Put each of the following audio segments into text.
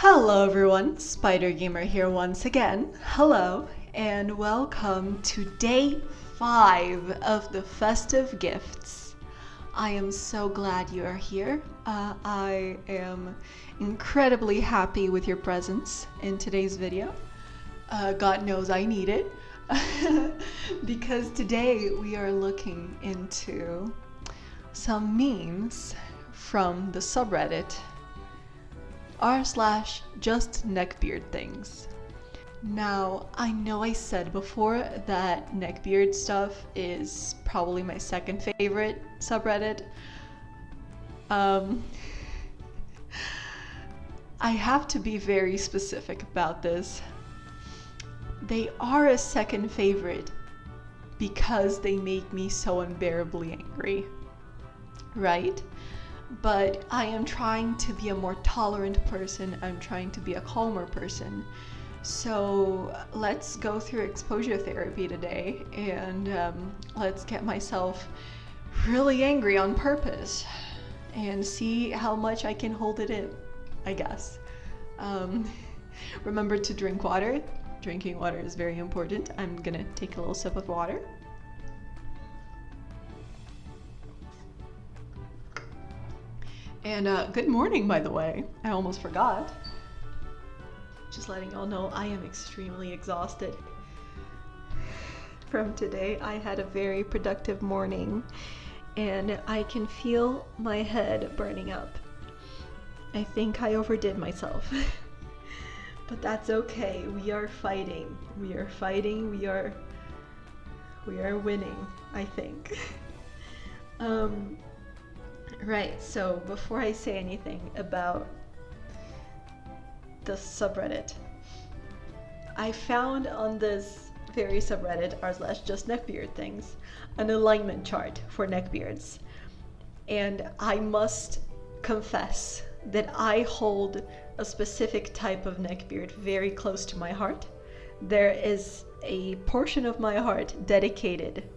Hello everyone, Spider Gamer here once again. Hello and welcome to day 5 of the Festive Gifts. I am so glad you are here. I am incredibly happy with your presence in today's video. God knows I need it because today we are looking into some memes from the subreddit r/justneckbeardthings. Now, I know I said before that neckbeard stuff is probably my second favorite subreddit. I have to be very specific about this. They are a second favorite because they make me so unbearably angry, right? But I am trying to be a more tolerant person. I'm trying to be a calmer person. So let's go through exposure therapy today and let's get myself really angry on purpose and see how much I can hold it in, I guess. Remember to drink water. Drinking water is very important. I'm gonna take a little sip of water. And good morning, by the way. I almost forgot. Just letting y'all know I am extremely exhausted from today. I had a very productive morning and I can feel my head burning up. I think I overdid myself. But that's okay. We are fighting. We are fighting. We are winning, I think. Right, so before I say anything about the subreddit, I found on this very subreddit r/justneckbeardthings an alignment chart for neckbeards. And I must confess that I hold a specific type of neckbeard very close to my heart. There is a portion of my heart dedicated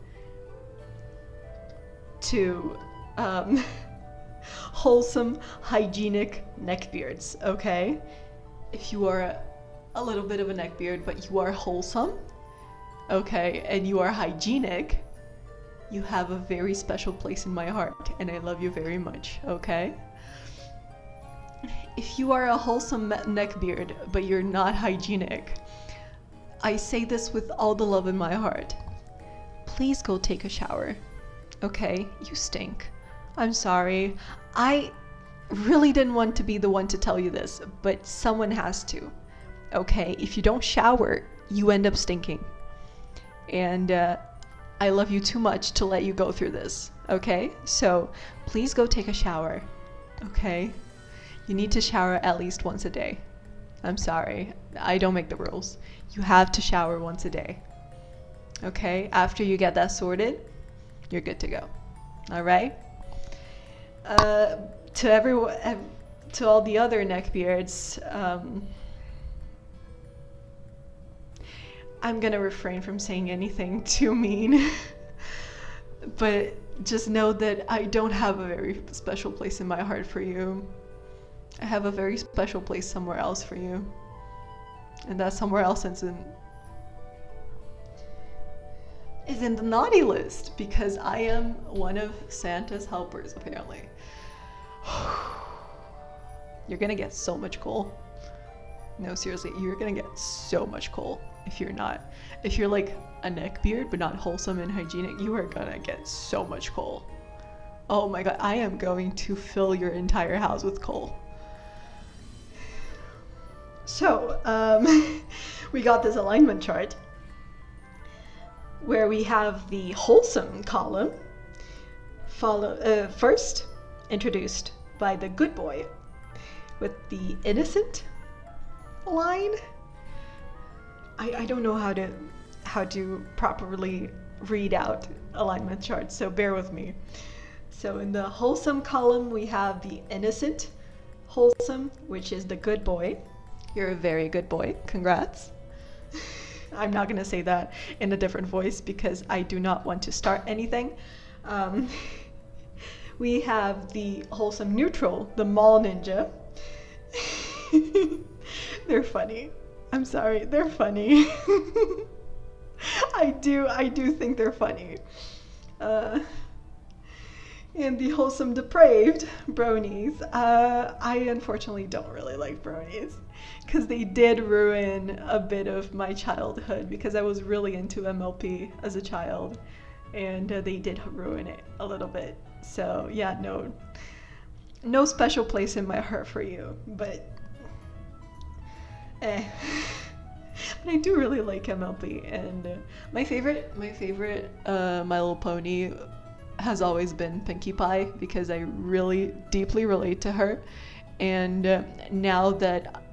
to wholesome, hygienic neckbeards, okay? If you are a little bit of a neckbeard, but you are wholesome, okay, and you are hygienic, you have a very special place in my heart, and I love you very much, okay? If you are a wholesome neckbeard, but you're not hygienic, I say this with all the love in my heart. Please go take a shower, okay? You stink. I'm sorry. I really didn't want to be the one to tell you this, but someone has to, okay? If you don't shower, you end up stinking. And I love you too much to let you go through this, okay? So please go take a shower, okay? You need to shower at least once a day. I'm sorry. I don't make the rules. You have to shower once a day, okay? After you get that sorted, you're good to go, all right? To all the other neckbeards, I'm gonna refrain from saying anything too mean, but just know that I don't have a very special place in my heart for you. I have a very special place somewhere else for you, and that somewhere else is in the naughty list because I am one of Santa's helpers, apparently. You're gonna get so much coal. No, seriously, you're gonna get so much coal if you're like a neckbeard but not wholesome and hygienic. You are gonna get so much coal. Oh my god, I am going to fill your entire house with coal. So, we got this alignment chart where we have the wholesome column first introduced by the good boy with the innocent line. I don't know how to properly read out alignment charts, so bear with me. So in the wholesome column we have the innocent wholesome, which is the good boy. You're a very good boy, congrats. I'm not gonna say that in a different voice because I do not want to start anything. We have the wholesome neutral, the mall ninja. They're funny. I'm sorry, they're funny. I do think they're funny. And the wholesome depraved bronies. I unfortunately don't really like bronies because they did ruin a bit of my childhood because I was really into MLP as a child, and they did ruin it a little bit. So yeah, no special place in my heart for you, but But I do really like MLP, and my favorite My Little Pony has always been Pinkie Pie because I really deeply relate to her. And now that,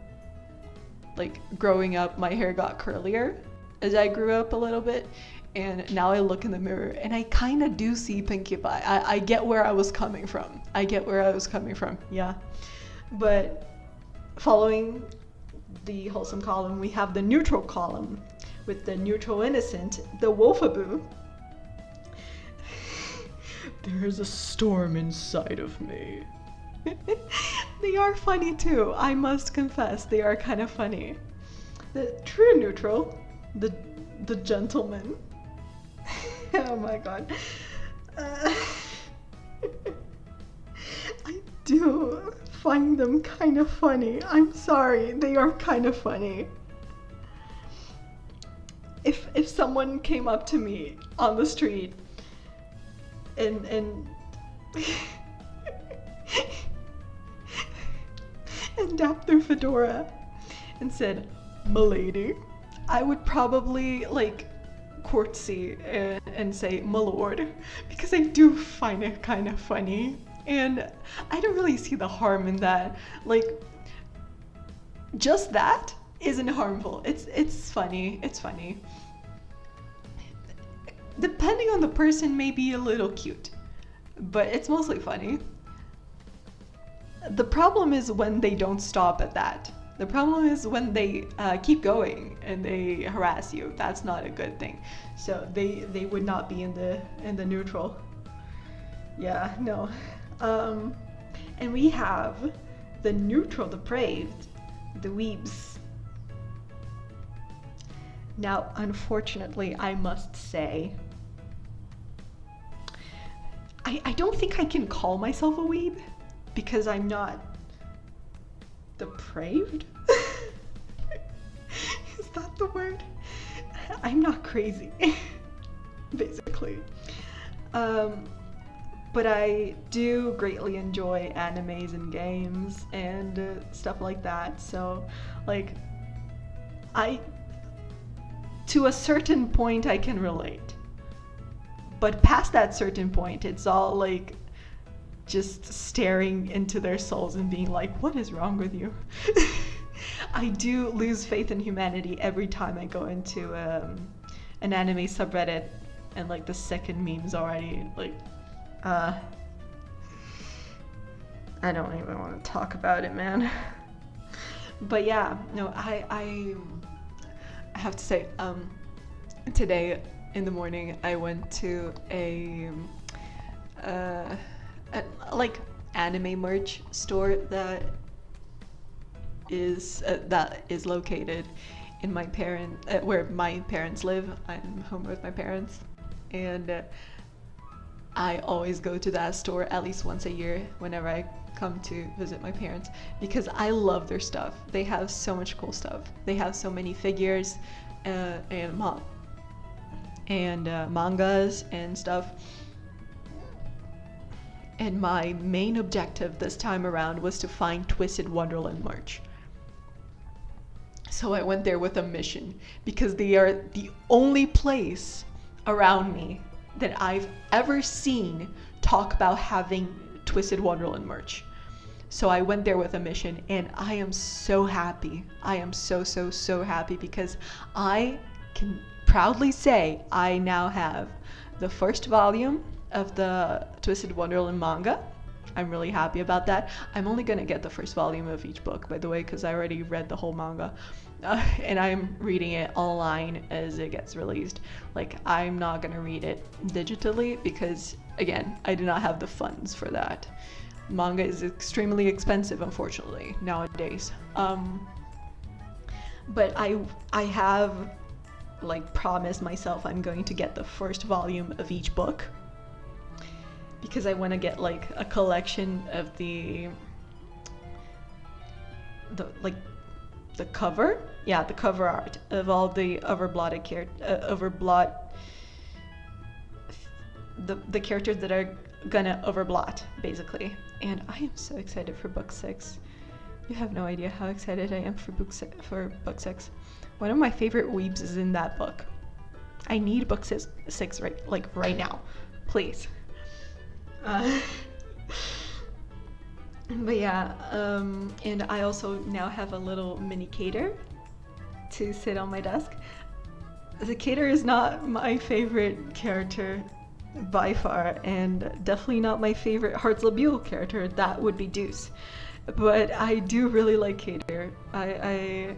like, growing up, my hair got curlier as I grew up a little bit, and now I look in the mirror and I kind of do see Pinkie Pie. I get where I was coming from. Yeah. But following the wholesome column, we have the neutral column with the neutral innocent, the Wolfaboo. There's a storm inside of me. They are funny too, I must confess. They are kind of funny. The true neutral, the gentleman. Oh my god. I do find them kind of funny. I'm sorry, they are kind of funny. If someone came up to me on the street and and dapped their fedora and said, "Milady," I would probably like courtesy and say "my lord," because I do find it kind of funny, and I don't really see the harm in that. Like, just that isn't harmful. It's funny. It's funny. Depending on the person, may be a little cute, but it's mostly funny. The problem is when they don't stop at that. The problem is when they keep going and they harass you. That's not a good thing. So they would not be in the neutral. Yeah, no. And we have the neutral depraved, the weebs. Now, unfortunately, I must say, I don't think I can call myself a weeb because I'm not depraved. Is that the word? I'm not crazy, basically. But I do greatly enjoy animes and games and stuff like that. So, like, to a certain point, I can relate. But past that certain point, it's all like just staring into their souls and being like, what is wrong with you? I do lose faith in humanity every time I go into an anime subreddit and like the second meme's already like, I don't even want to talk about it, man. But yeah, no, I have to say, today in the morning I went to a like anime merch store that is located in where my parents live. I'm home with my parents, and I always go to that store at least once a year whenever I come to visit my parents because I love their stuff. They have so much cool stuff. They have so many figures and mangas and stuff. And my main objective this time around was to find Twisted Wonderland merch. So I went there with a mission because they are the only place around me that I've ever seen talk about having Twisted Wonderland merch. So I went there with a mission, and I am so happy. I am so happy because I can proudly say I now have the first volume of the Twisted Wonderland manga. I'm really happy about that. I'm only gonna get the first volume of each book, by the way, because I already read the whole manga. And I'm reading it online as it gets released. Like, I'm not gonna read it digitally because, again, I do not have the funds for that. Manga is extremely expensive, unfortunately, nowadays. But I have like promised myself I'm going to get the first volume of each book, because I want to get like a collection of the like the cover, yeah, the cover art of all the the characters that are gonna overblot basically. And I am so excited for book 6. You have no idea how excited I am for book 6. One of my favorite weebs is in that book. I need book 6 right now, please. But yeah, and I also now have a little mini cater to sit on my desk. The cater is not my favorite character by far, and definitely not my favorite Hartzell character. That would be Deuce. But I do really like Cater. I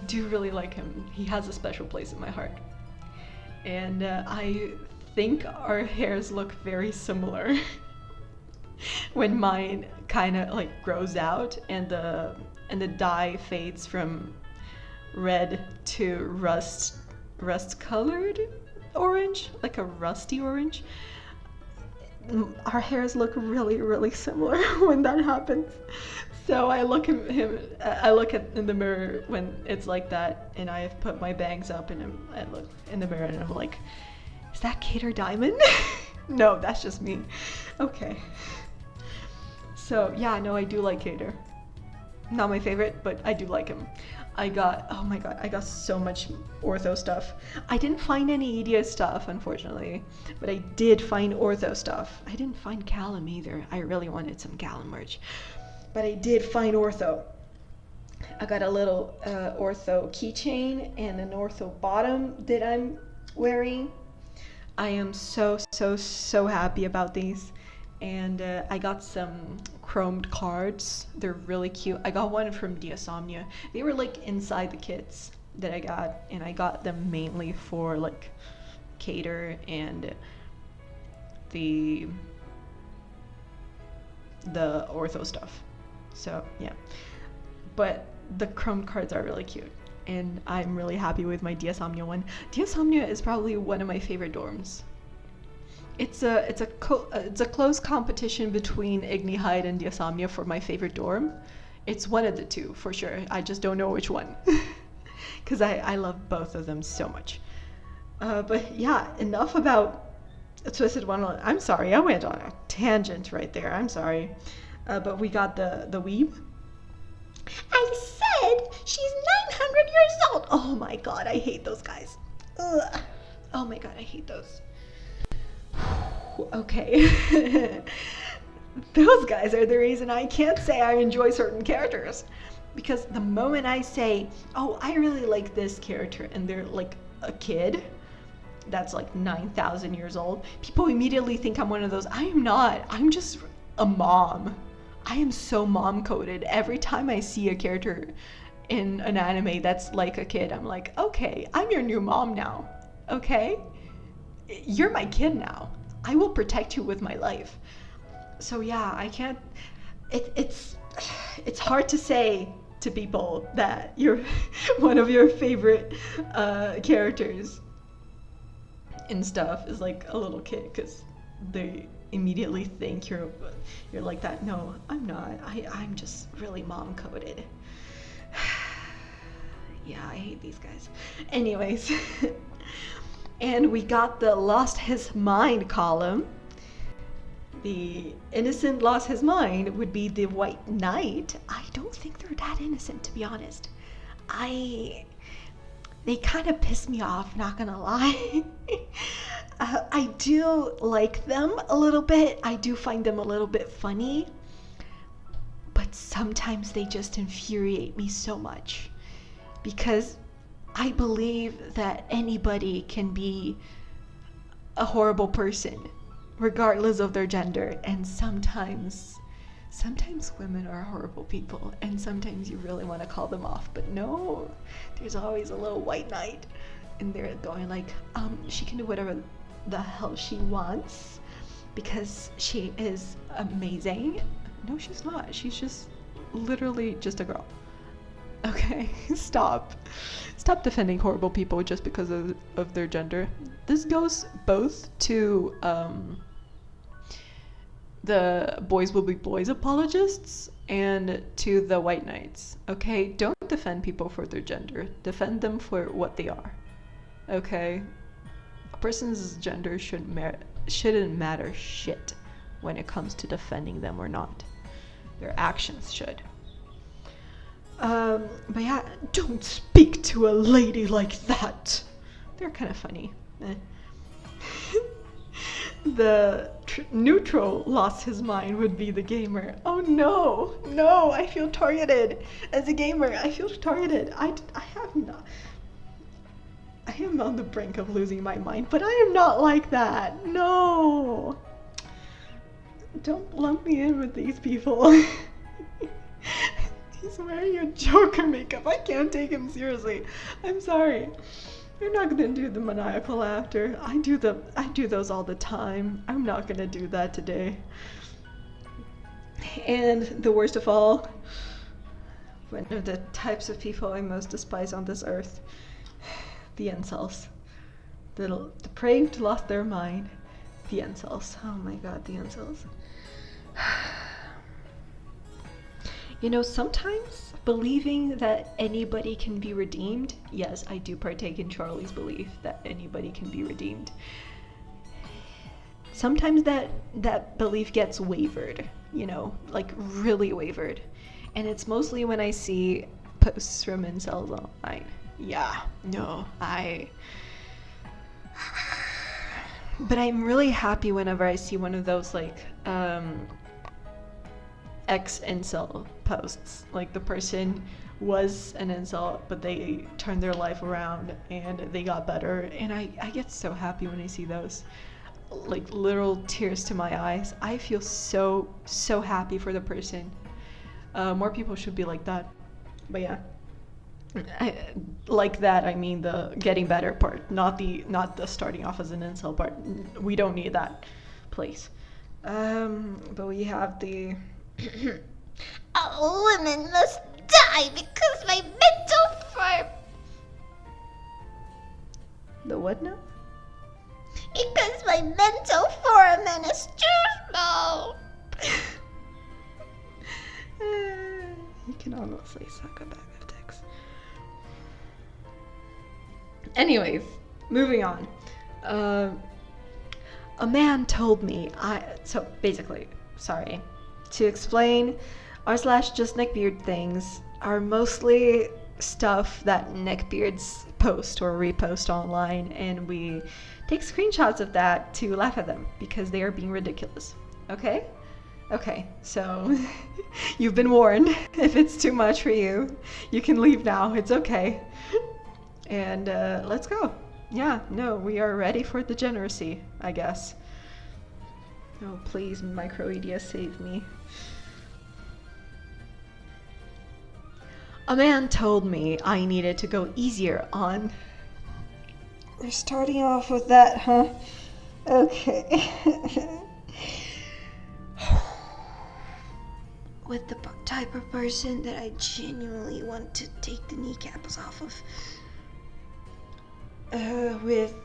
do really like him. He has a special place in my heart. And I think our hairs look very similar when mine kind of like grows out and the dye fades from red to rust colored orange, like a rusty orange. Our hairs look really, really similar when that happens. So I look at him, in the mirror when it's like that, and I have put my bangs up, and I look in the mirror and I'm like, is that Cater Diamond? No, that's just me. Okay. So yeah, no, I do like Cater. Not my favorite, but I do like him. Oh my god, I got so much ortho stuff. I didn't find any EDA stuff, unfortunately, but I did find ortho stuff. I didn't find Callum either. I really wanted some Callum merch, but I did find ortho. I got a little ortho keychain and an ortho bottom that I'm wearing. I am so happy about these. And I got some chromed cards. They're really cute. I got one from Diasomnia. They were like inside the kits that I got, and I got them mainly for like Cater and the ortho stuff. So yeah, but the chromed cards are really cute, and I'm really happy with my Diasomnia one. Diasomnia is probably one of my favorite dorms. It's a close competition between Ignihide and Diasomnia for my favorite dorm. It's one of the two for sure. I just don't know which one, because I love both of them so much. But yeah, enough about Twisted Wonderland. I'm sorry, I went on a tangent right there. I'm sorry. But we got the weeb. I said she's 900 years old. Oh my god, I hate those guys. Ugh. Oh my god, I hate those. Okay. Those guys are the reason I can't say I enjoy certain characters, because the moment I say, oh, I really like this character, and they're like a kid that's like 9,000 years old, people immediately think I'm one of those. I am not. I'm just a mom. I am so mom coded. Every time I see a character in an anime that's like a kid, I'm like, okay, I'm your new mom now. Okay? You're my kid now. I will protect you with my life. So yeah, I can't. It's hard to say to people that you're one of your favorite characters and stuff is like a little kid, because they immediately think you're like that. No, I'm not. I'm just really mom coded. Yeah, I hate these guys. Anyways. And we got the Lost His Mind column. The innocent lost his mind would be the White Knight. I don't think they're that innocent, to be honest. They kind of piss me off, not gonna lie. I do like them a little bit. I do find them a little bit funny. But sometimes they just infuriate me so much, because I believe that anybody can be a horrible person, regardless of their gender. And sometimes women are horrible people, and sometimes you really want to call them off. But no, there's always a little white knight, and they're going like, she can do whatever the hell she wants because she is amazing. No, she's not. She's just literally just a girl. Okay. Okay, stop. Stop defending horrible people just because of their gender. This goes both to the boys will be boys apologists and to the white knights. Okay, don't defend people for their gender. Defend them for what they are. Okay, a person's gender shouldn't matter shit when it comes to defending them or not. Their actions should. But yeah, don't speak to a lady like that. They're kind of funny. The neutral lost his mind would be the gamer. Oh no, no, I feel targeted. As a gamer, I feel targeted. I have not. I am on the brink of losing my mind, but I am not like that. No. Don't lump me in with these people. He's wearing a Joker makeup. I can't take him seriously. I'm sorry. You're not gonna do the maniacal laughter. I do those all the time. I'm not gonna do that today. And the worst of all, one of the types of people I most despise on this earth, the incels. The depraved lost their mind. The incels. Oh my god, the incels. You know, sometimes believing that anybody can be redeemed, yes, I do partake in Charlie's belief that anybody can be redeemed. Sometimes that belief gets wavered, you know, like really wavered. And it's mostly when I see posts from incels online. Yeah, no, but I'm really happy whenever I see one of those like ex-incel posts. Like the person was an incel, but they turned their life around and they got better. And I get so happy when I see those. Like literal tears to my eyes. I feel so happy for the person. More people should be like that. But yeah. Like that, I mean the getting better part, not the starting off as an incel part. We don't need that, please. But we have the all women must die because my mental form. The what now? Because my mental foramen is too small. You can honestly suck a bag of dicks. Anyways, moving on. A man told me so basically, sorry. To explain, r/justneckbeardthings are mostly stuff that neckbeards post or repost online, and we take screenshots of that to laugh at them because they are being ridiculous. Okay? Okay, so you've been warned. If it's too much for you, you can leave now. It's okay. And let's go. Yeah, no, we are ready for degeneracy, I guess. Oh, please, Microedia, save me. A man told me I needed to go easier on... We're starting off with that, huh? Okay. With the type of person that I genuinely want to take the kneecaps off of. With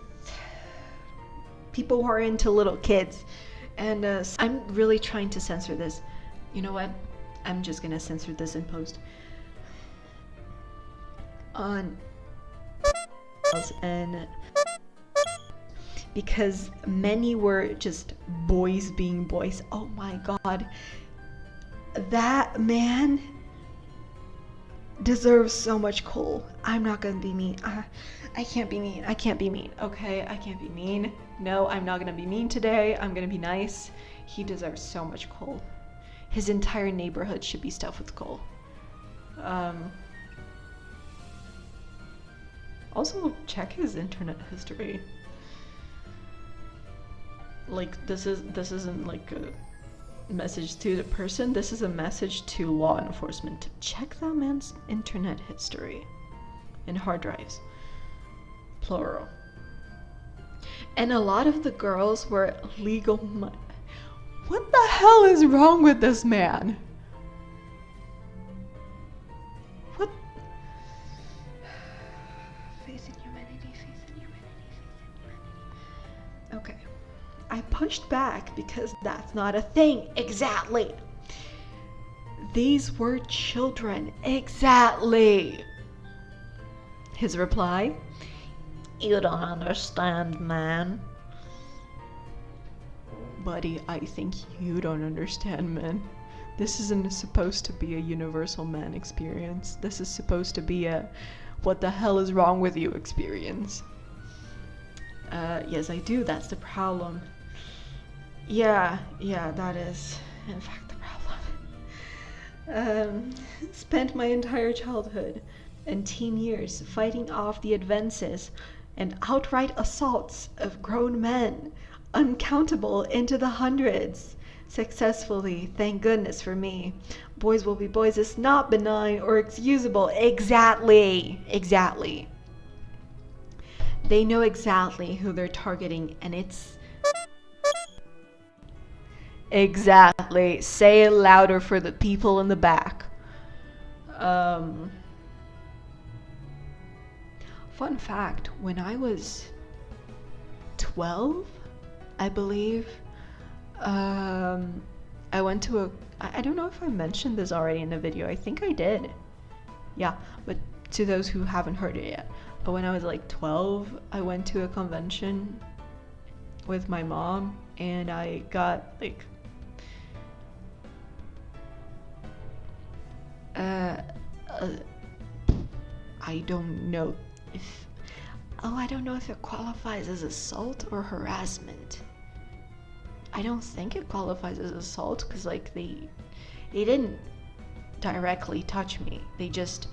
people who are into little kids. And I'm really trying to censor this. You know what? I'm just gonna censor this in post. On and because many were just boys being boys. Oh my god. That man deserves so much coal. I'm not gonna be mean. I can't be mean. I can't be mean. Okay, I can't be mean. No, I'm not gonna be mean today. I'm gonna be nice. He deserves so much coal. His entire neighborhood should be stuffed with coal. Also, check his internet history. Like, this isn't like a message to the person. This is a message to law enforcement to check that man's internet history and hard drives. Plural. And a lot of the girls were legal. What the hell is wrong with this man? What? faith in humanity, faith in humanity, faith in humanity. Okay. I pushed back because that's not a thing. Exactly. These were children. Exactly. His reply, "You don't understand, man." Buddy, I think you don't understand, man. This isn't supposed to be a universal man experience. This is supposed to be a what the hell is wrong with you experience. Yes, I do. That's the problem. Yeah, that is, in fact, the problem. Spent my entire childhood and teen years fighting off the advances and outright assaults of grown men, uncountable into the hundreds. Successfully, thank goodness for me. Boys will be boys is not benign or excusable. Exactly. They know exactly who they're targeting, and it's... Exactly. Say it louder for the people in the back. Fun fact, when I was 12, I believe, I went to I don't know if I mentioned this already in the video. I think I did. Yeah, but to those who haven't heard it yet. But when I was like 12, I went to a convention with my mom, and I got like I don't know if I don't know if it qualifies as assault or harassment. I don't think it qualifies as assault because like they didn't directly touch me. They just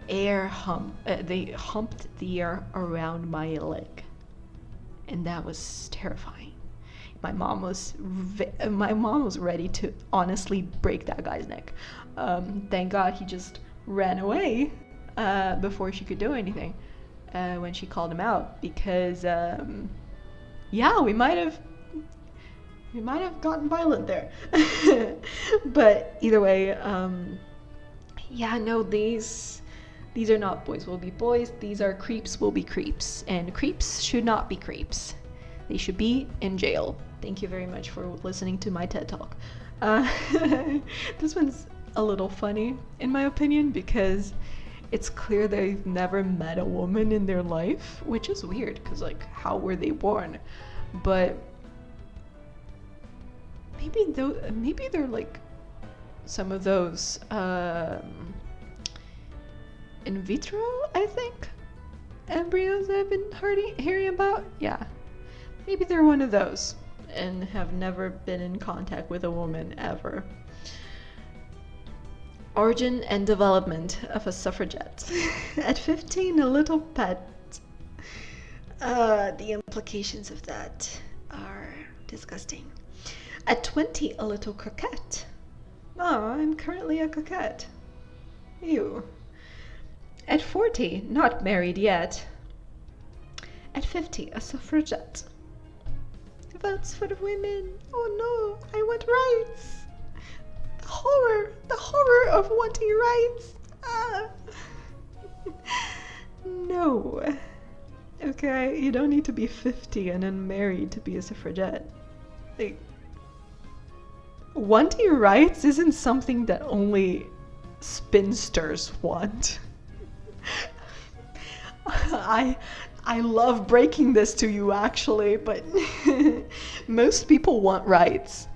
they humped the air around my leg, and that was terrifying. My mom was ready to honestly break that guy's neck. Thank God he just ran away before she could do anything when she called him out, because yeah, we might have gotten violent there. But either way, yeah, no, these are not boys will be boys. These are creeps will be creeps, and creeps should not be creeps. They should be in jail. Thank you very much for listening to my TED Talk. This one's a little funny, in my opinion, because it's clear they've never met a woman in their life, which is weird, because, like, how were they born? But maybe they're, like, some of those, in vitro, I think, embryos I've been hearing about. Yeah. Maybe they're one of those and have never been in contact with a woman ever. Origin and development of a suffragette. At 15, a little pet. The implications of that are disgusting. At 20, a little coquette. Oh, I'm currently a coquette. Ew. At 40, not married yet. At 50, a suffragette. Votes for the women. Oh no, I want rights. The horror of wanting rights. No. Okay, you don't need to be 50 and unmarried to be a suffragette. Like, wanting rights isn't something that only spinsters want. I love breaking this to you, actually, but most people want rights.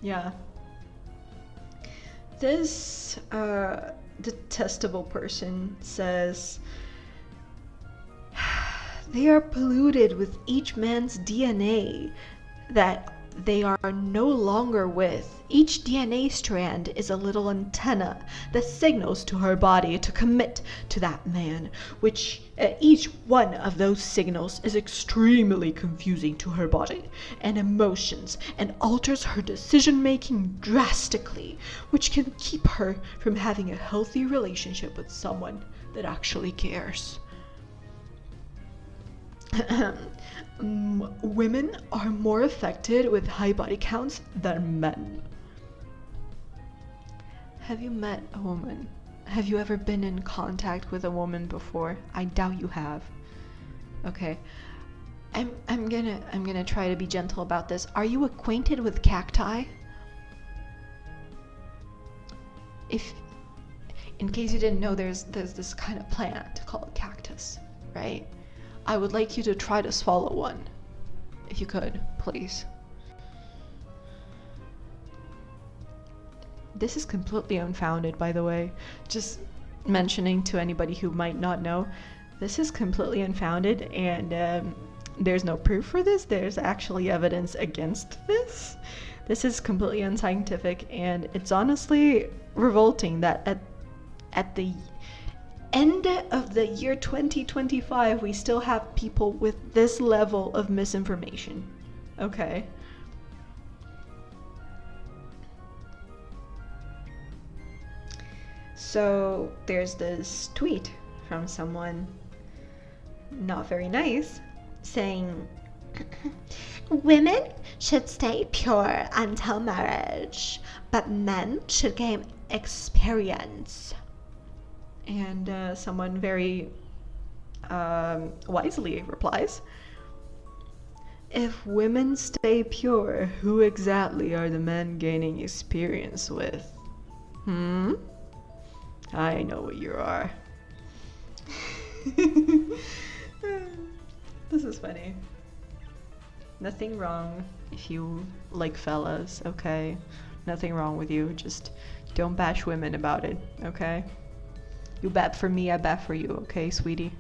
Yeah. This detestable person says, they are polluted with each man's DNA that they are no longer with. Each DNA strand is a little antenna that signals to her body to commit to that man, which each one of those signals is extremely confusing to her body and emotions and alters her decision-making drastically, which can keep her from having a healthy relationship with someone that actually cares. Women are more affected with high body counts than men. Have you met a woman Have you ever been in contact with a woman before? I doubt you have. Okay. I'm gonna try to be gentle about this. Are you acquainted with cacti? In case you didn't know, there's this kind of plant called cactus, right? I would like you to try to swallow one. If you could, please. This is completely unfounded, by the way. Just mentioning to anybody who might not know, this is completely unfounded, and there's no proof for this. There's actually evidence against this. This is completely unscientific, and it's honestly revolting that at the end of the year 2025, we still have people with this level of misinformation. Okay. So there's this tweet from someone not very nice saying, women should stay pure until marriage, but men should gain experience. And someone very wisely replies, if women stay pure, who exactly are the men gaining experience with? I know what you are. This is funny. Nothing wrong if you like fellas, okay? Nothing wrong with you. Just don't bash women about it, okay? You bet for me, I bet for you, okay, sweetie?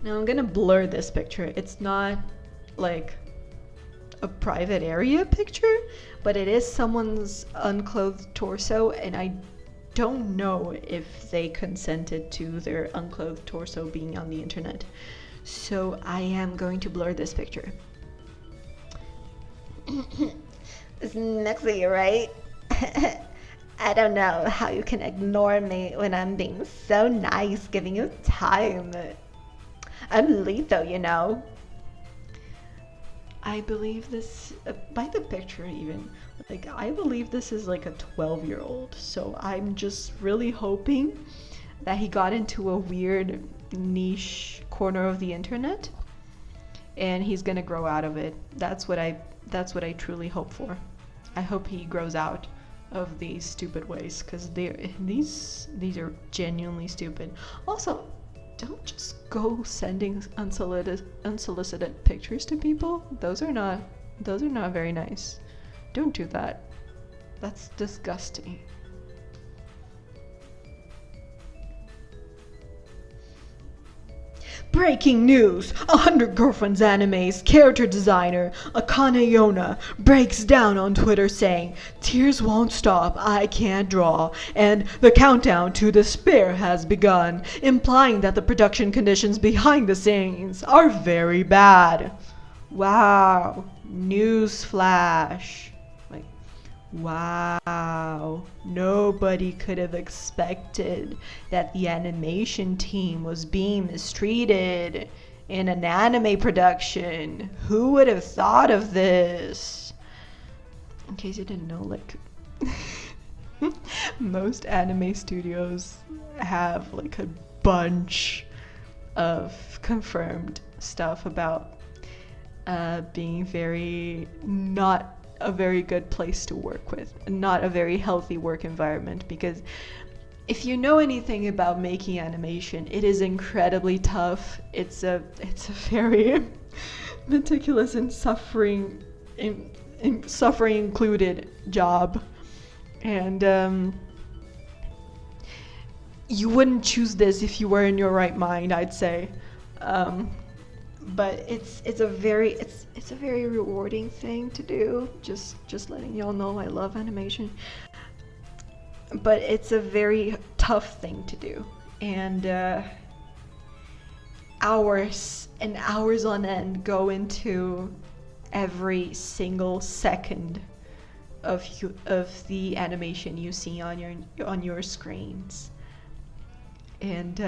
Now I'm gonna blur this picture. It's not like a private area picture, but it is someone's unclothed torso, and I don't know if they consented to their unclothed torso being on the internet. So I am going to blur this picture. It's next to you, right? I don't know how you can ignore me when I'm being so nice, giving you time. I'm lethal, you know. I believe this, by the picture even, like, I believe this is like a 12-year-old. So I'm just really hoping that he got into a weird niche corner of the internet and he's gonna grow out of it. That's what I truly hope for. I hope he grows out of these stupid ways, because these are genuinely stupid. Also, don't just go sending unsolicited pictures to people. Those are not very nice. Don't do that. That's disgusting. Breaking news! 100 Girlfriends Anime's character designer, Akane Yona, breaks down on Twitter saying, "Tears won't stop, I can't draw," and "the countdown to despair has begun," implying that the production conditions behind the scenes are very bad. Wow. Newsflash. Like, wow. Nobody could have expected that the animation team was being mistreated in an anime production. Who would have thought of this? In case you didn't know, like, most anime studios have like a bunch of confirmed stuff about being not a very good place to work with, not a very healthy work environment, because if you know anything about making animation, it is incredibly tough. It's a very meticulous and suffering included job, and you wouldn't choose this if you were in your right mind, I'd say. But it's a very rewarding thing to do. Just letting y'all know I love animation. But it's a very tough thing to do, and hours and hours on end go into every single second of the animation you see on your screens, and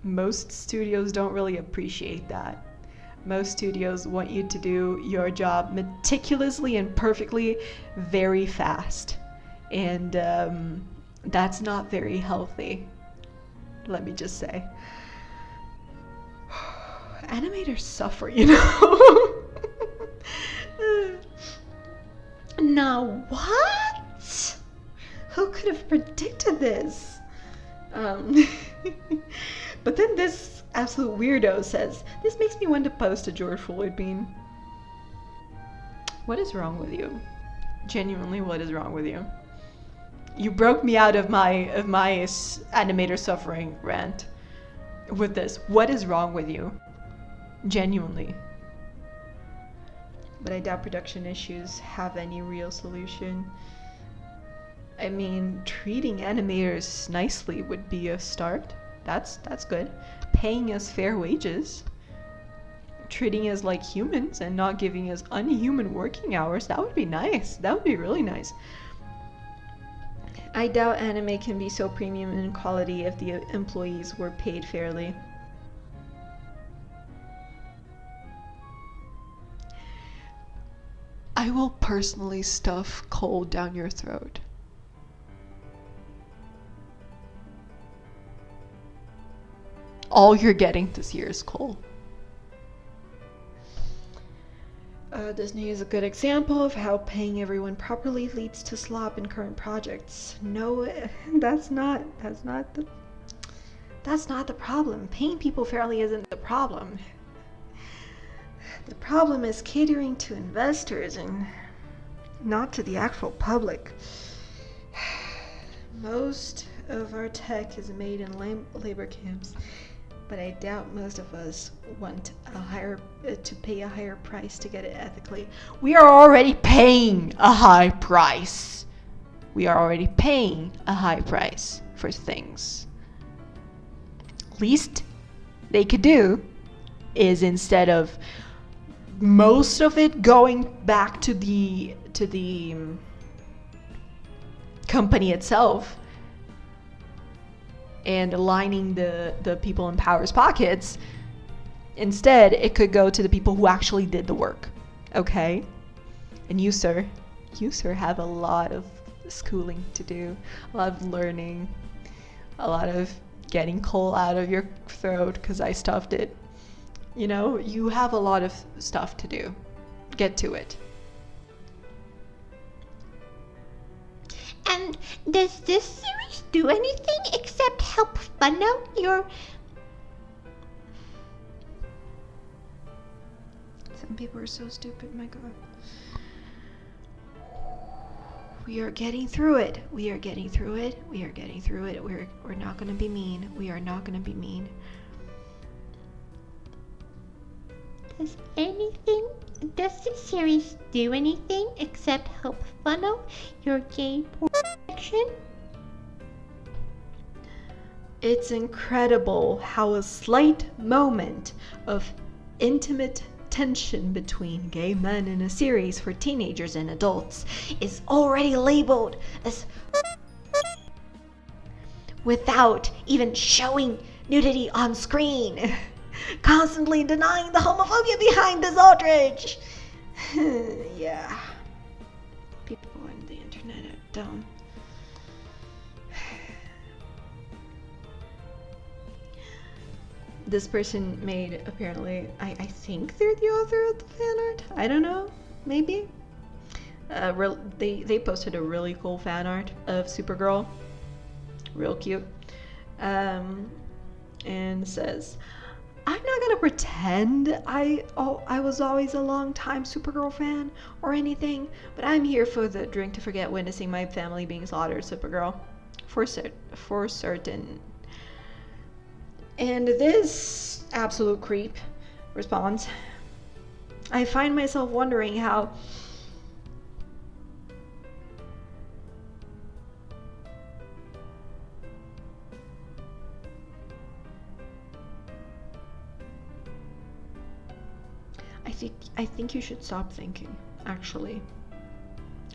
most studios don't really appreciate that. Most studios want you to do your job meticulously and perfectly, very fast. And that's not very healthy, let me just say. Animators suffer, you know? Now what? Who could have predicted this? But then this absolute weirdo says, this makes me want to post a George Floyd meme. What is wrong with you? Genuinely, what is wrong with you? You broke me out of my animator suffering rant with this. What is wrong with you? Genuinely. But I doubt production issues have any real solution. I mean, treating animators nicely would be a start. That's good. Paying us fair wages. Treating us like humans and not giving us unhuman working hours. That would be nice. That would be really nice. I doubt anime can be so premium in quality if the employees were paid fairly. I will personally stuff coal down your throat. All you're getting this year is coal. Disney is a good example of how paying everyone properly leads to slop in current projects. No, that's not the problem. Paying people fairly isn't the problem. The problem is catering to investors and not to the actual public. Most of our tech is made in labor camps, but I doubt most of us want to pay a higher price to get it ethically. We are already paying a high price. We are already paying a high price for things. Least they could do is, instead of most of it going back to the company itself and aligning the people in power's pockets, instead it could go to the people who actually did the work. Okay? And you sir have a lot of schooling to do, a lot of learning, a lot of getting coal out of your throat because I stuffed it. You know, you have a lot of stuff to do. Get to it. And does this series do anything except help fun out your... Some people are so stupid, my god. We are getting through it. We are getting through it. We are getting through it. We're not gonna be mean. We are not gonna be mean. Does this series do anything except help funnel your gay porn section? It's incredible how a slight moment of intimate tension between gay men in a series for teenagers and adults is already labeled as without even showing nudity on screen. Constantly denying the homophobia behind this outrage. Yeah. People on the internet are dumb. This person made, apparently, I think they're the author of the fan art. I don't know. Maybe. They posted a really cool fan art of Supergirl. Real cute. And says, I'm not gonna pretend I was always a long time Supergirl fan or anything, but I'm here for the drink to forget witnessing my family being slaughtered, Supergirl. For certain. And this absolute creep responds, I find myself wondering how I think you should stop thinking, actually.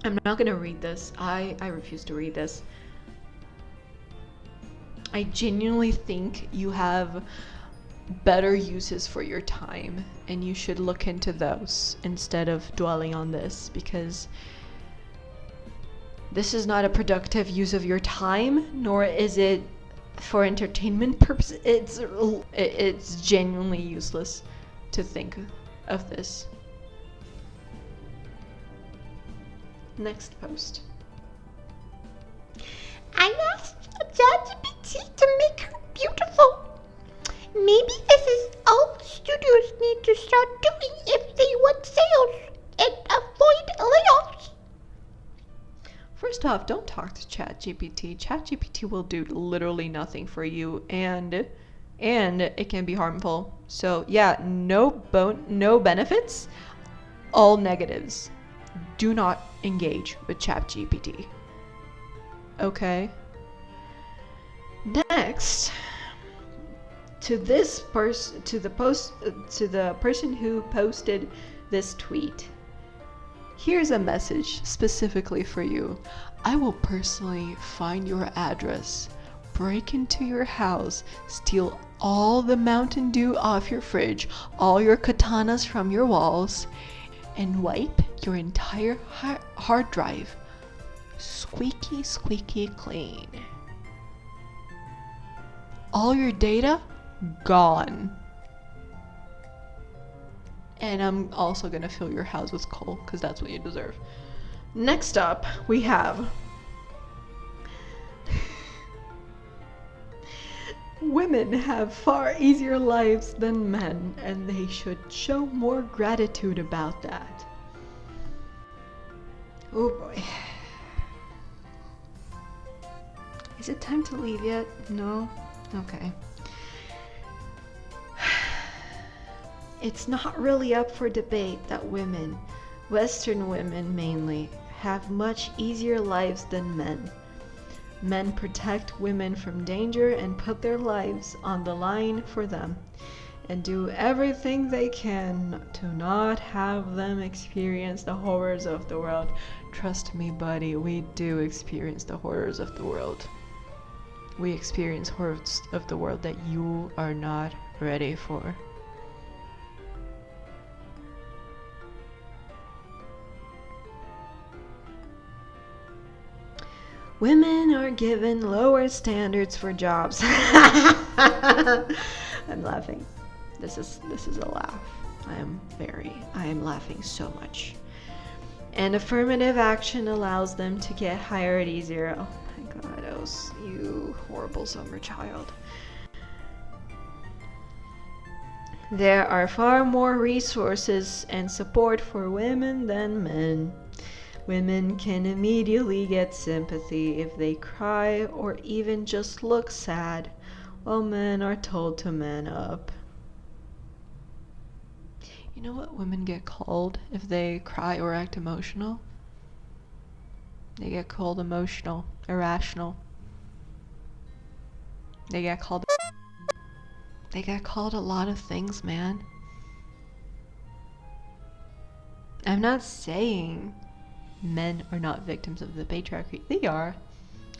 I'm not gonna read this. I refuse to read this. I genuinely think you have better uses for your time, and you should look into those instead of dwelling on this, because This is not a productive use of your time, nor is it for entertainment purposes. It's genuinely useless to think of this. Next post. I asked ChatGPT to make her beautiful. Maybe this is all studios need to start doing if they want sales and avoid layoffs. First off, don't talk to ChatGPT. ChatGPT will do literally nothing for you, and it can be harmful. So yeah, no benefits, all negatives. Do not engage with ChatGPT. Okay. Next, to the person who posted this tweet. Here's a message specifically for you. I will personally find your address, break into your house, steal all the Mountain Dew off your fridge, all your katanas from your walls, and wipe your entire hard drive squeaky, squeaky clean. All your data gone. And I'm also gonna fill your house with coal, because that's what you deserve. Next up, we have women have far easier lives than men, and they should show more gratitude about that. Oh boy. Is it time to leave yet? No? Okay. It's not really up for debate that women, Western women mainly, have much easier lives than men. Men protect women from danger and put their lives on the line for them, and do everything they can to not have them experience the horrors of the world. Trust me, buddy, we do experience the horrors of the world. We experience horrors of the world that you are not ready for. Women are given lower standards for jobs. I'm laughing. This is a laugh. I am laughing so much. And affirmative action allows them to get hired easier. Oh my god, you horrible summer child. There are far more resources and support for women than men. Women can immediately get sympathy if they cry or even just look sad, while men are told to man up. You know what women get called if they cry or act emotional? They get called emotional, irrational. They get called a lot of things, man. I'm not saying men are not victims of the patriarchy. They are.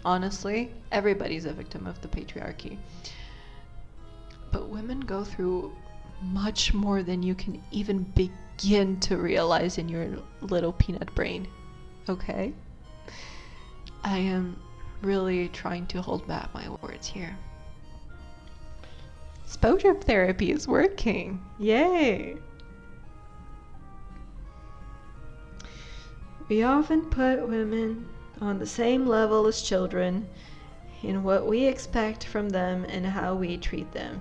Honestly, everybody's a victim of the patriarchy. But women go through much more than you can even begin to realize in your little peanut brain. Okay? I am really trying to hold back my words here. Exposure therapy is working. Yay! We often put women on the same level as children in what we expect from them and how we treat them.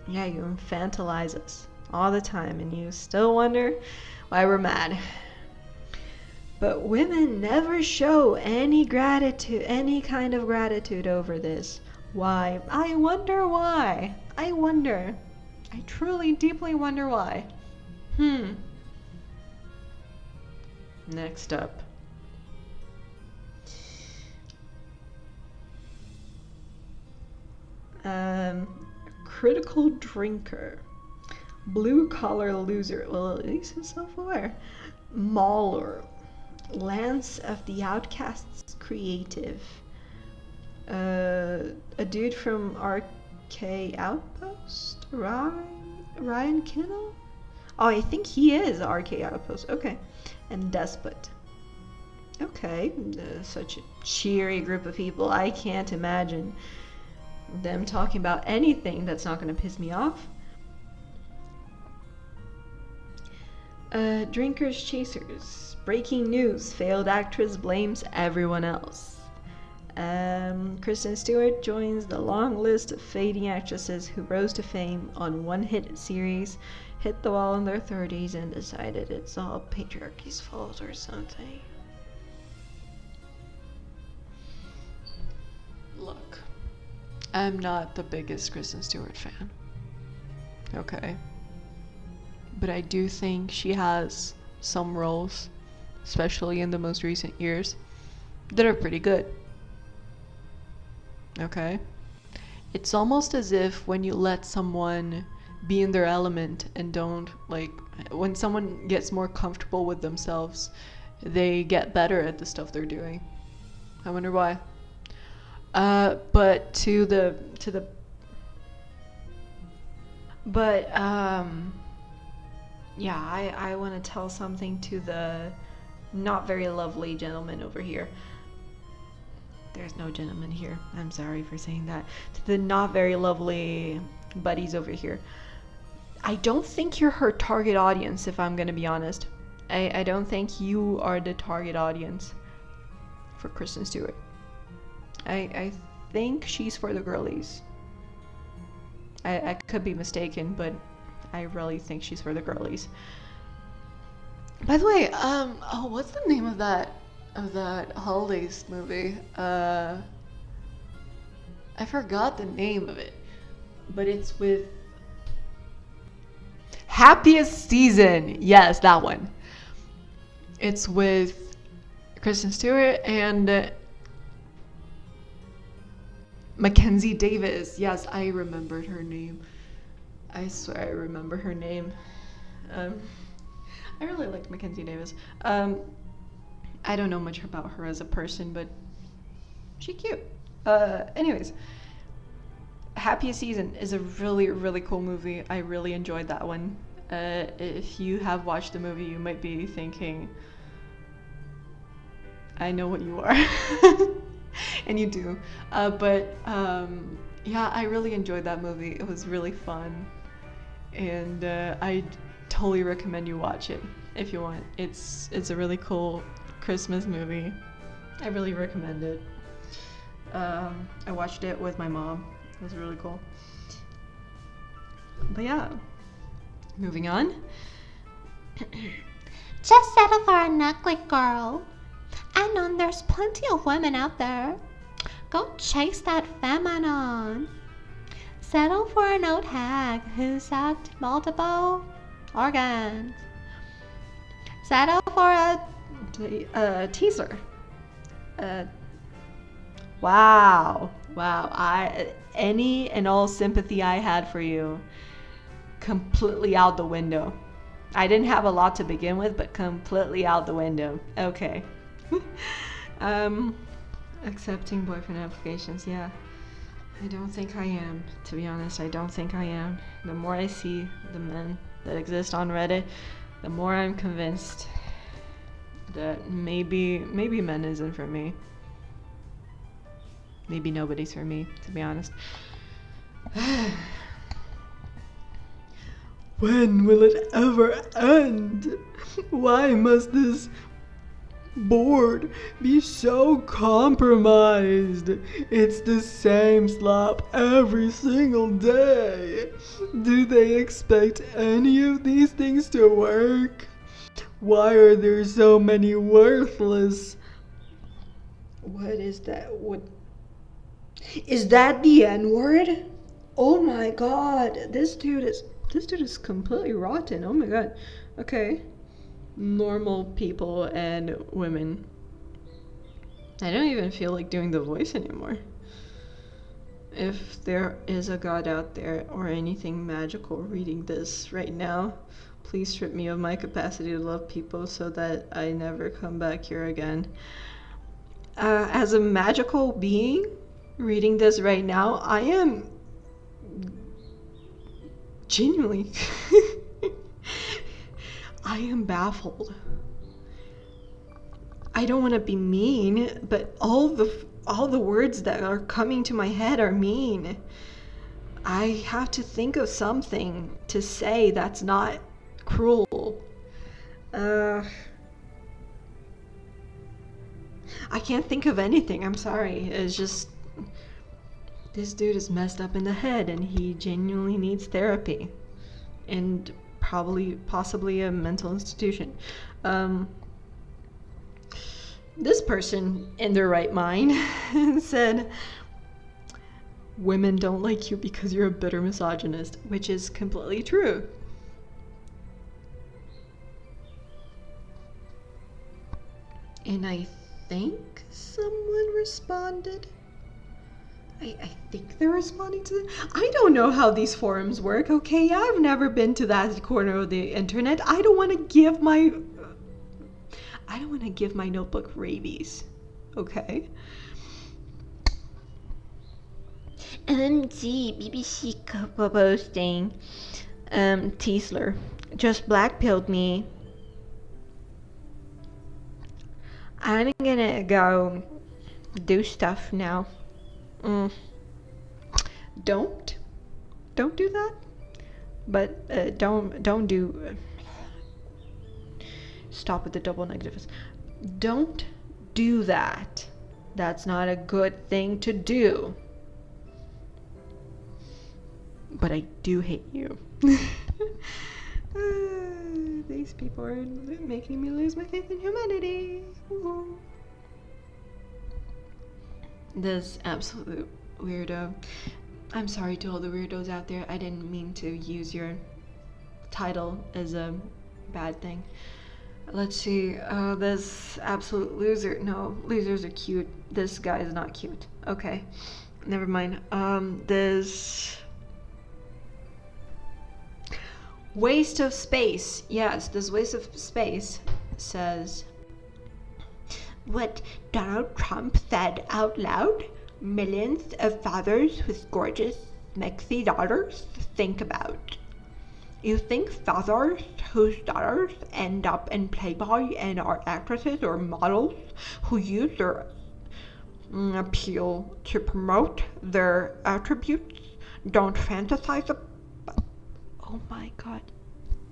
Yeah, you infantilize us all the time, and you still wonder why we're mad. But women never show any gratitude, any kind of gratitude over this. Why? I wonder why. I wonder. I truly, deeply wonder why. Next up. Critical drinker. Blue collar loser. Well, at least he's self-aware. Mauler. Lance of the Outcasts Creative. A dude from RK Outpost? Ryan Kinnell? Oh, I think he is RK Outpost. Okay. And Despot. Okay, such a cheery group of people. I can't imagine them talking about anything that's not going to piss me off. Drinkers Chasers. Breaking news. Failed actress blames everyone else. Kristen Stewart joins the long list of fading actresses who rose to fame on one-hit series, hit the wall in their 30s, and decided it's all patriarchy's fault or something. Look, I'm not the biggest Kristen Stewart fan. Okay. But I do think she has some roles, especially in the most recent years, that are pretty good. Okay? It's almost as if when you let someone be in their element and don't, like, when someone gets more comfortable with themselves, they get better at the stuff they're doing. I wonder why. But yeah, I want to tell something to the not very lovely gentleman over here. There's no gentleman here. I'm sorry for saying that. To the not very lovely buddies over here. I don't think you're her target audience, if I'm going to be honest. I don't think you are the target audience for Kristen Stewart. I think she's for the girlies. I could be mistaken, but I really think she's for the girlies. By the way, what's the name of that holidays movie? I forgot the name of it, but it's with Happiest Season. Yes, that one. It's with Kristen Stewart and Mackenzie Davis. Yes, I remembered her name. I swear I remember her name. I really liked Mackenzie Davis. I don't know much about her as a person, but she's cute. Anyways, Happiest Season is a really, really cool movie. I really enjoyed that one. If you have watched the movie, you might be thinking, I know what you are. And you do. Yeah, I really enjoyed that movie. It was really fun. And I totally recommend you watch it if you want. It's a really cool Christmas movie. I really recommend it. I watched it with my mom. It was really cool. But yeah, moving on. Just settle for a necklet, girl. I know there's plenty of women out there. Go chase that feminine. Settle for an old hag who sucked multiple organs. Settle for A teaser. Wow. Any and all sympathy I had for you, completely out the window. I didn't have a lot to begin with, but completely out the window. Okay. Accepting boyfriend applications, yeah. I don't think I am, to be honest. I don't think I am. The more I see the men that exist on Reddit, the more I'm convinced that maybe men isn't for me. Maybe nobody's for me, to be honest. When will it ever end? Why must this board be so compromised? It's the same slop every single day. Do they expect any of these things to work? Why are there so many worthless? What is that? What is that? The N-word? Oh my god, this dude is completely rotten. Oh my god. Okay. Normal people and women. I don't even feel like doing the voice anymore. If there is a god out there or anything magical reading this right now, please strip me of my capacity to love people so that I never come back here again. As a magical being reading this right now, I am genuinely I am baffled. I don't want to be mean, but all the words that are coming to my head are mean. I have to think of something to say that's not cruel. I can't think of anything. I'm sorry. It's just this dude is messed up in the head and he genuinely needs therapy and possibly a mental institution. This person in their right mind said, women don't like you because you're a bitter misogynist, which is completely true. And I think someone responded. I think they're responding to it. I don't know how these forums work, okay? I've never been to that corner of the internet. I don't want to give my notebook rabies, okay? OMG, BBC posting. Teasler just blackpilled me. I'm gonna go do stuff now. Don't do that. But don't do. Stop with the double negatives. Don't do that. That's not a good thing to do. But I do hate you. These people are making me lose my faith in humanity. This absolute weirdo. I'm sorry to all the weirdos out there. I didn't mean to use your title as a bad thing. Let's see. This absolute loser. No, losers are cute. This guy is not cute. Okay. Never mind. This waste of space. Yes, this waste of space says, what Donald Trump said out loud, millions of fathers with gorgeous, sexy daughters think about. You think fathers whose daughters end up in Playboy and are actresses or models who use their appeal to promote their attributes don't fantasize about? oh my god,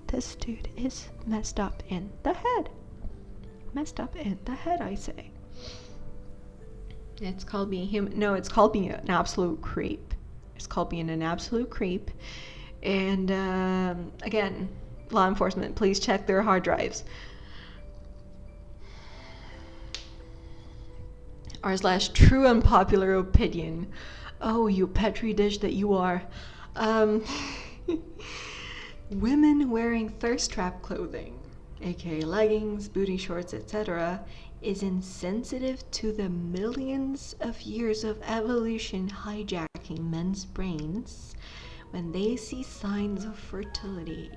this dude is messed up in the head. Messed up in the head, I say. It's called being human. No, it's called being an absolute creep. It's called being an absolute creep. And again, law enforcement, please check their hard drives. r/true unpopular opinion. Oh, you petri dish that you are. Women wearing thirst trap clothing, aka leggings, booty shorts, etc., is insensitive to the millions of years of evolution hijacking men's brains when they see signs of fertility.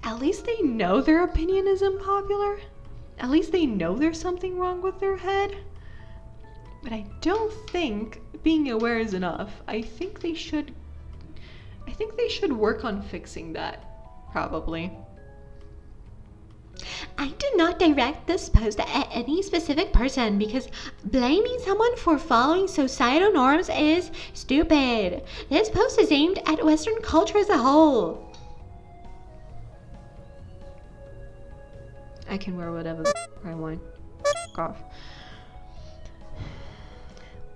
At least they know their opinion is unpopular. At least they know there's something wrong with their head. But I don't think being aware is enough. I think they should work on fixing that, probably. I do not direct this post at any specific person because blaming someone for following societal norms is stupid. This post is aimed at Western culture as a whole. I can wear whatever I want. Fuck off.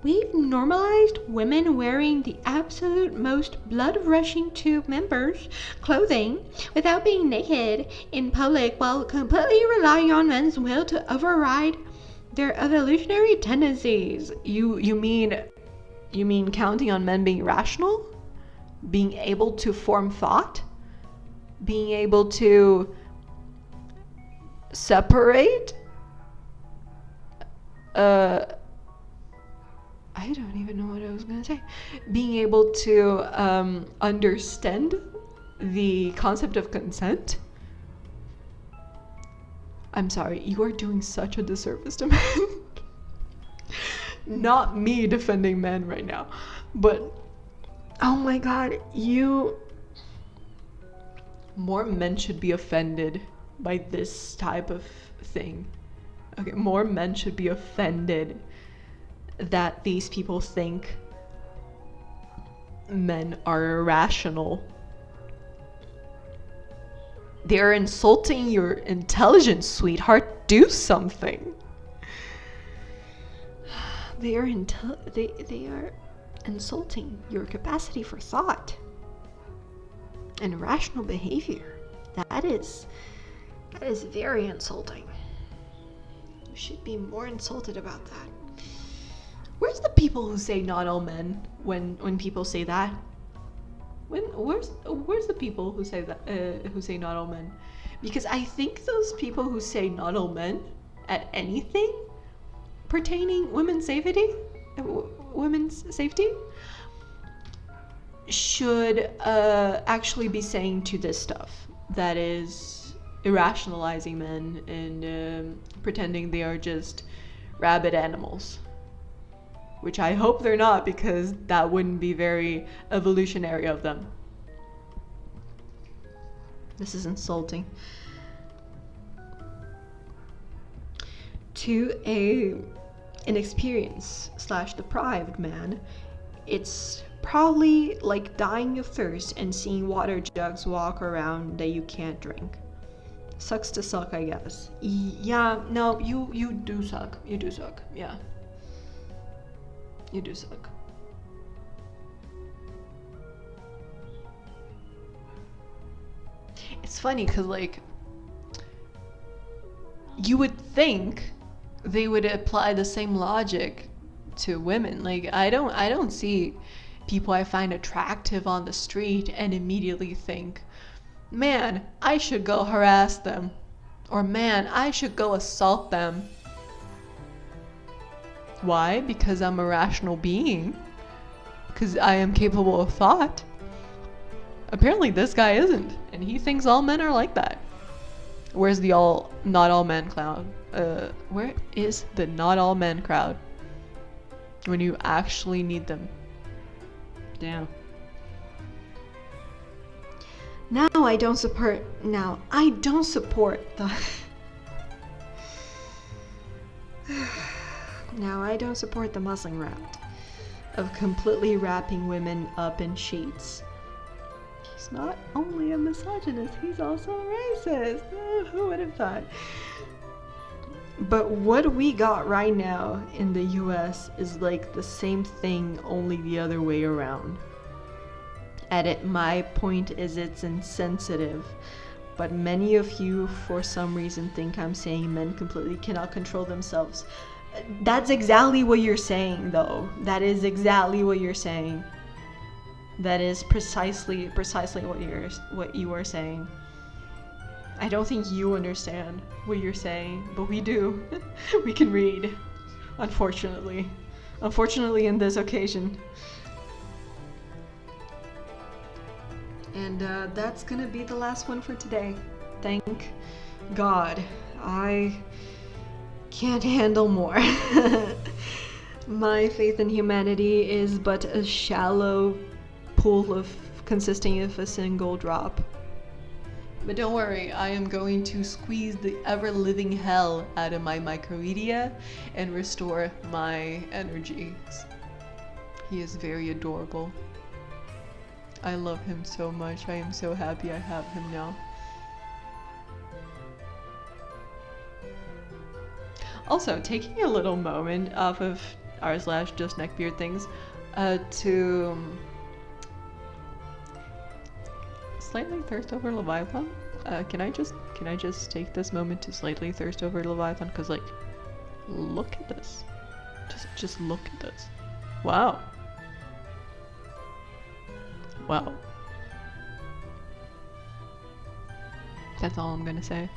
We've normalized women wearing the absolute most blood-rushing to members clothing without being naked in public while completely relying on men's will to override their evolutionary tendencies. You mean counting on men being rational? Being able to form thought? Being able to separate? I don't even know what I was gonna say. Being able to understand the concept of consent. I'm sorry, you are doing such a disservice to men. Not me defending men right now, but oh my god, more men should be offended by this type of thing. Okay, more men should be offended that these people think men are irrational. They're insulting your intelligence, sweetheart. Do something. They are insulting your capacity for thought and rational behavior. That is very insulting. You should be more insulted about that. Where's the people who say not all men when people say that? Where's the people who say that who say not all men? Because I think those people who say not all men at anything pertaining women's safety should actually be saying to this stuff that is irrationalizing men and pretending they are just rabid animals. Which I hope they're not, because that wouldn't be very evolutionary of them. This is insulting. To an inexperienced/deprived man, it's probably like dying of thirst and seeing water jugs walk around that you can't drink. Sucks to suck, I guess. Yeah, no, you do suck. You do suck, yeah. You do suck. It's funny because, like, you would think they would apply the same logic to women. Like, I don't see people I find attractive on the street and immediately think, man, I should go harass them, or man, I should go assault them. Why? Because I'm a rational being. Because I am capable of thought. Apparently this guy isn't, and he thinks all men are like that. Where's the not all men crowd? Where is the not all men crowd? When you actually need them. Damn. Now I don't support the Now I don't support the muslin route of completely wrapping women up in sheets. He's not only a misogynist, he's also a racist. Oh, who would have thought? But what we got right now in the US is like the same thing, only the other way around. My point is it's insensitive, but many of you for some reason think I'm saying men completely cannot control themselves. That's exactly what you're saying, though. That is exactly what you're saying. That is precisely what you are saying. I don't think you understand what you're saying, but we do. We can read, unfortunately. Unfortunately, in this occasion. And that's gonna be the last one for today. Thank God. I can't handle more. My faith in humanity is but a shallow pool consisting of a single drop. But don't worry, I am going to squeeze the ever-living hell out of my micromedia and restore my energy. He is very adorable. I love him so much. I am so happy I have him now. Also, taking a little moment off of r/justneckbeardthings to slightly thirst over Leviathan. Can I just take this moment to slightly thirst over Leviathan? Cause like, look at this. Just look at this. Wow. Wow. That's all I'm gonna say.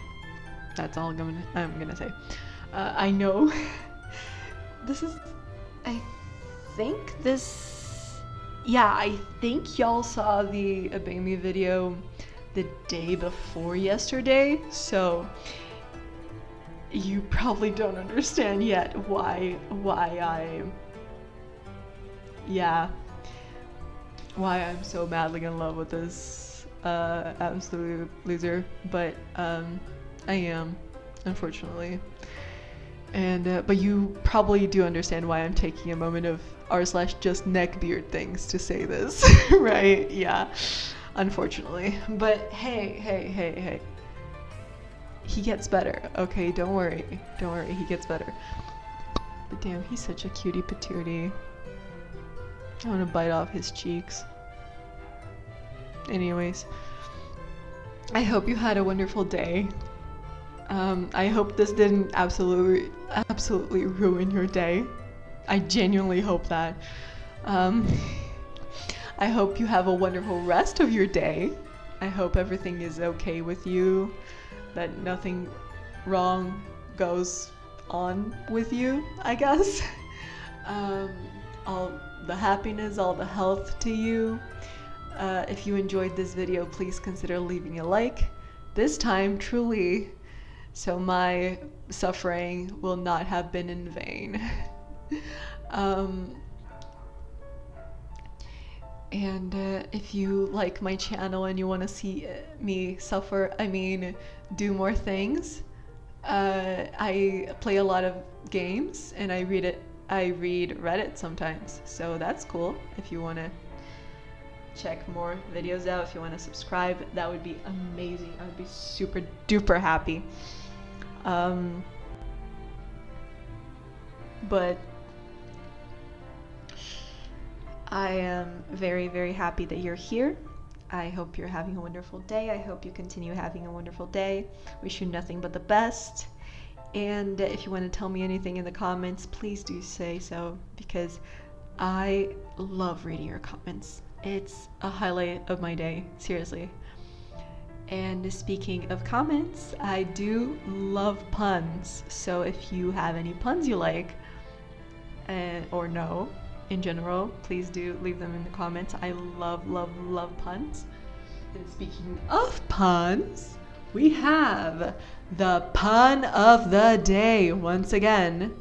That's all I'm gonna say. I know I think y'all saw the Abemi video the day before yesterday, so you probably don't understand yet why I'm so madly in love with this absolute loser, but I am, unfortunately. And but you probably do understand why I'm taking a moment of r/justneckbeardthings to say this, right? Yeah, unfortunately. But hey, he gets better. Okay, don't worry, he gets better. But damn, he's such a cutie patootie. I want to bite off his cheeks. Anyways, I hope you had a wonderful day. I hope this didn't absolutely ruin your day. I genuinely hope that. I hope you have a wonderful rest of your day. I hope everything is okay with you, that nothing wrong goes on with you, I guess. All the happiness, all the health to you. If you enjoyed this video, please consider leaving a like. This time, truly, so my suffering will not have been in vain. And if you like my channel and you want to see me suffer, do more things, I play a lot of games and I read Reddit sometimes, so that's cool. If you want to check more videos out, if you want to subscribe, that would be amazing. I would be super duper happy. But I am very, very happy that you're here. I hope you're having a wonderful day. I hope you continue having a wonderful day. Wish you nothing but the best. And if you want to tell me anything in the comments, please do say so, because I love reading your comments. It's a highlight of my day, seriously. And speaking of comments, I do love puns. So if you have any puns you like, or no, in general, please do leave them in the comments. I love puns. And speaking of puns, we have the pun of the day once again.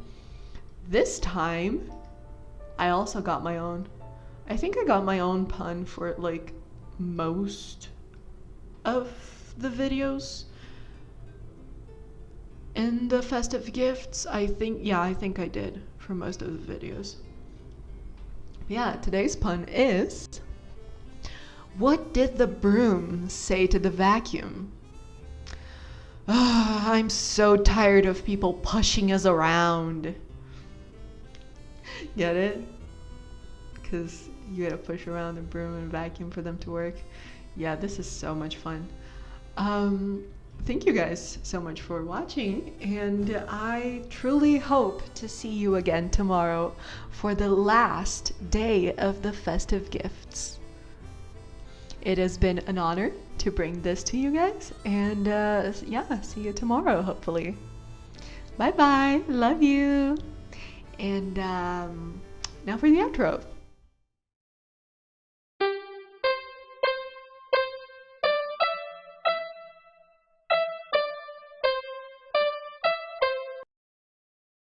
This time, I also got my own. I think I got my own pun for like most of the videos in the festive gifts. I think I did for most of the videos. Yeah, today's pun is, what did the broom say to the vacuum? I'm so tired of people pushing us around. Get it? Because you gotta push around the broom and vacuum for them to work. Yeah, this is so much fun. Thank you guys so much for watching, and I truly hope to see you again tomorrow for the last day of the festive gifts. It has been an honor to bring this to you guys, and yeah, see you tomorrow, hopefully. Bye bye, love you. And now for the outro.